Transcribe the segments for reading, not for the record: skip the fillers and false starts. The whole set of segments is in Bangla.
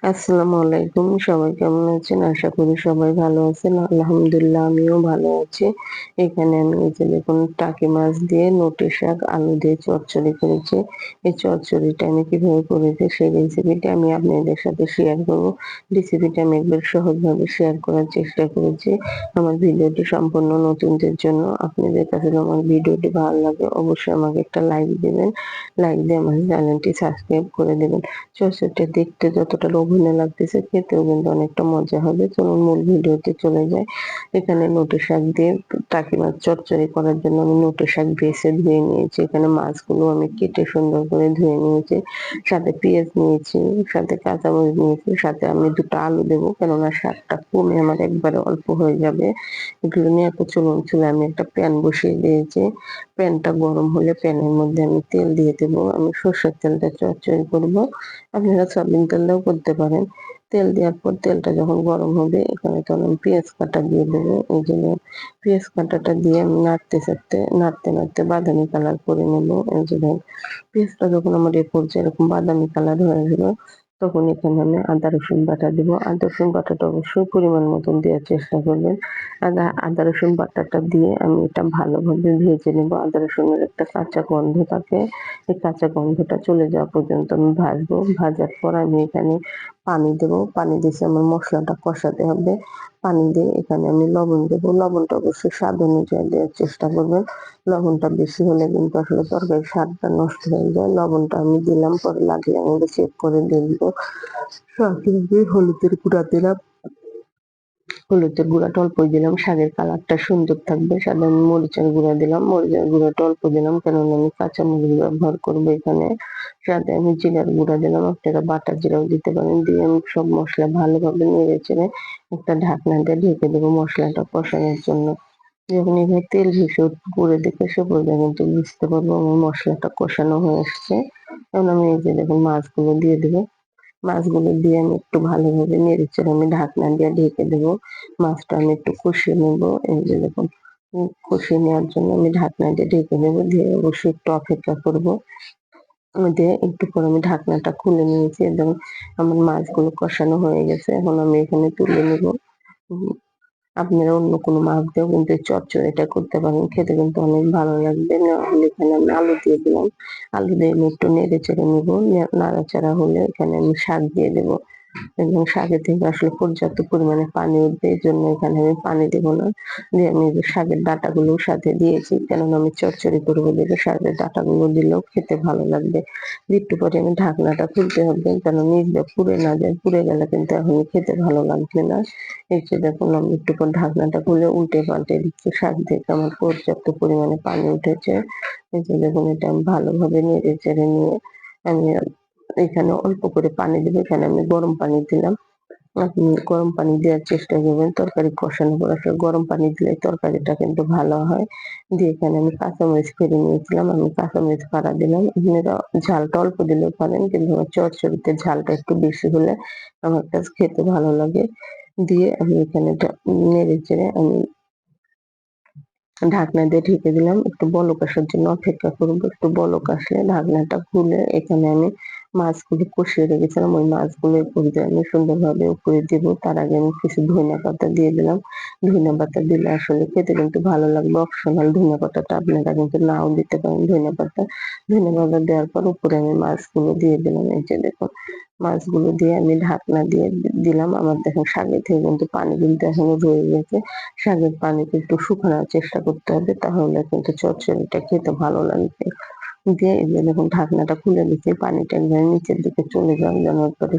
আসসালামু আলাইকুম। সবাই কেমন আছেন? আশা করি সবাই ভালো আছেন। আলহামদুলিল্লাহ আমিও ভালো আছি। এখানে আমি এই যে দেখুন টাকি মাছ দিয়ে নোটে শাক, আলু দিয়ে চচ্চড়ি করেছি। এই চচ্চড়িটা আমি কিভাবে করেছি সেই রেসিপিটা আমি আপনাদের সাথে শেয়ার করব। রেসিপিটা আমি একবার সহজভাবে শেয়ার করার চেষ্টা করেছি। আমার ভিডিওটি সম্পূর্ণ নতুনদের জন্য। আপনাদের কাছে যদি আমার ভিডিওটি ভালো লাগে অবশ্যই আমাকে একটা লাইক দিবেন। লাইক দিয়ে আমার চ্যানেলটি সাবস্ক্রাইব করে দেবেন। চচ্চড়িটা দেখতে যতটা লোভনীয় লাগতেছে খেতেও কিন্তু অনেকটা মজা হবে। চলুন মূল ভিডিওতে চলে যাই। এখানে নোটে শাক দিয়ে টাকি মাছ চচ্চড়ি করার জন্য আমি নোটে শাক বেছে ধুয়ে নিয়েছি। এখানে মাছগুলো আমি কেটে সুন্দর করে ধুয়ে নিয়েছি। সাথে পেঁয়াজ নিয়েছি, সাথে কাঁচামরিচ নিয়েছি, সাথে আমি ২ টা আলু দেবো। কেননা শাকটা কমে আমার একবারে অল্প হয়ে যাবে। এগুলো নিয়ে চলুন চুলায় আমি একটা প্যান বসিয়ে দিয়েছি। প্যানটা গরম হলে প্যানের মধ্যে আমি তেল দিয়ে দেবো। আমি সর্ষের তেলটা চচ্চড়ি করবো। আপনারা সয়াবিন তেল দিয়েও করতে পারেন। তেল দেওয়ার পর তেলটা যখন গরম হবে এখানে তখন আমি পেঁয়াজ কাটা দিয়ে দেবো। এই জন্য পেঁয়াজ কাটাটা দিয়ে আমি নাড়তে বাদামি কালার করে নেবো। এই যে দেখেন পেঁয়াজটা যখন আমার এ পর্যায়ে এরকম বাদামি কালার হয়ে গেল তখন এখানে আমি আদা রসুন বাটা দিব। আদা রসুন বাটাটা অবশ্যই পরিমাণ মতন দেওয়ার চেষ্টা করবেন। আদা রসুন বাটাটা দিয়ে আমি এটা ভালোভাবে ভেজে নেবো। আদা রসুনের একটা কাঁচা গন্ধ থাকে। এই কাঁচা গন্ধটা চলে যাওয়া পর্যন্ত আমি ভাজবো। ভাজার পর আমি এখানে পানি দেবো। পানি দিয়েছি আমার মসলাটা কষাতে হবে। পানি দিয়ে এখানে আমি লবণ দেবো। লবণটা অবশ্যই স্বাদ অনুযায়ী দেওয়ার চেষ্টা করবেন। লবণটা বেশি হলে কিন্তু আসলে তরকারির স্বাদটা নষ্ট হয়ে যায়। লবণটা আমি দিলাম, পরে লাগলে আমি চেক করে দিয়ে দিব। হলুদের গুঁড়া দিলাম। হলুদের গুঁড়াটা অল্পই দিলাম, শাকের কালারটা সুন্দর থাকবে। সাথে আমি মরিচের গুঁড়া দিলাম, মরিচের গুঁড়াটা অল্প দিলাম কেননা আমি কাঁচামরিচ ব্যবহার করবো এখানে। সাথে আমি জিরার গুঁড়া দিলাম, আপনারা বাটা জিরাও দিতে পারেন। দিয়ে আমি সব মসলা ভালোভাবে নেড়ে চেড়ে একটা ঢাকনা দিয়ে ঢেকে দেবো মশলাটা কষানোর জন্য। যখন এভাবে তেল ভেসে উঠবে উপরের দিকে সে পর্যায়ে কিন্তু বুঝতে পারবো আমার মশলাটা কষানো হয়ে আসছে। এখন আমি এই যে দেখুন মাছগুলো দিয়ে দেবো। মাছগুলো দিয়ে আমি একটু ভালোভাবে নেড়েচেড়ে আমি ঢাকনা দিয়ে ঢেকে দেবো। মাছটা আমি একটু কষিয়ে নেবো। এই যে দেখুন কষিয়ে নেওয়ার জন্য আমি ঢাকনা দিয়ে ঢেকে দেবো। দিয়ে অবশ্যই একটু অপেক্ষা করবো। দিয়ে একটু পরে আমি ঢাকনাটা খুলে নিয়েছি এবং আমার মাছগুলো কষানো হয়ে গেছে। এখন আমি এখানে তুলে নিবো। উম আপনারা অন্য কোনো মাছ দিয়েও কিন্তু এই চচ্চড়িটা করতে পারেন। খেতে কিন্তু অনেক ভালো লাগবে। নেওয়া হলে এখানে আমি আলু দিয়ে দিলাম। আলু দিয়ে আমি একটু নেড়ে চেড়ে নিবো। নাড়াচাড়া হলে এখানে আমি শাক দিয়ে দেবো। এবং শাকের থেকে আসলে পর্যাপ্ত পরিমাণে পানি উঠবে। এজন্য এখানে আমি পানি দেব না। দিয়ে আমি এই যে শাকের ডাঁটাগুলোও সাথে দিয়েছি। কেননা আমি চচ্চড়ি করবো দেখে শাকের ডাঁটাগুলো দিলেও খেতে ভালো লাগবে। দিয়ে একটু পরে আমি ঢাকনাটা খুলতে হবে যেন নিচ দিয়ে পুড়ে না যায়। পুড়ে গেলে কিন্তু এখন খেতে ভালো লাগবে না। এই যে দেখুন আমি একটু পর ঢাকনাটা খুলে উল্টে পাল্টে দিচ্ছি। শাক থেকে আমার পর্যাপ্ত পরিমাণে পানি উঠেছে। এই যে দেখুন এটা আমি ভালোভাবে নেড়ে চেড়ে নিয়ে আমি এখানে অল্প করে পানি দিব। এখানে আমি গরম পানি দিলাম। আপনি গরম পানি দেওয়ার চেষ্টা করবেন। তরকারি কষানোর পর আসলে গরম পানি দিলে তরকারিটা কিন্তু ভালো হয়। দিয়ে এখানে আমি কাঁচামরিচ ফেড়ে নিয়েছিলাম। আমি কাঁচামরিচ ফাড়া দিলাম। আপনারা ঝালটা অল্প দিলেও পারেন কিন্তু আমার চচ্চড়িতে ঝালটা একটু বেশি হলে আমার কাছে খেতে ভালো লাগে। দিয়ে আমি এখানে নেড়ে চেড়ে আমি ঢাকনা দিয়ে ঢেকে দিলাম। একটু বলক আসার জন্য অপেক্ষা করব। একটু বলক আসলে ঢাকনাটা খুলে এখানে আমি মাছগুলো কষিয়ে রেখেছিলাম। ওই মাছগুলো এ পর্যায়ে আমি সুন্দরভাবে উপরে দিব। তার আগে আমি কিছু ধনিয়া পাতা দিয়ে দিলাম। ধনিয়া পাতা দিলে আসলে খেতে কিন্তু ভালো লাগবে। অপশনাল ধনিয়া পাতাটা আপনারা কিন্তু নাও দিতে পারেন ধনিয়া পাতা। ধনিয়া পাতা দেওয়ার পর উপরে আমি মাছগুলো দিয়ে দিলাম। এই যে দেখুন মাছগুলো দিয়ে আমি ঢাকনা দিয়ে দিলাম। আমার দেখুন শাকের থেকে কিন্তু পানি কিন্তু এখনো রয়ে গেছে। শাকের পানিটা একটু শুকানোর চেষ্টা করতে হবে তাহলে কিন্তু চচ্চড়িটা খেতে ভালো লাগবে। দিয়ে এই যে দেখুন ঢাকনাটা খুলে দিচ্ছি। পানিটা একবারে নিচের দিকে চলে যাবে যেন একবারে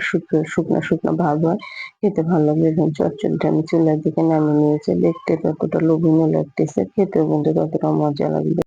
শুকনা ভাব হয়। খেতে ভালো লাগবে। এবং চচ্চড়িটা আমি চুলার দিকে নামিয়ে নিয়েছি। দেখতে যতটা লোভনীয় লাগতেছে খেতেও কিন্তু ততটা মজা লাগবে।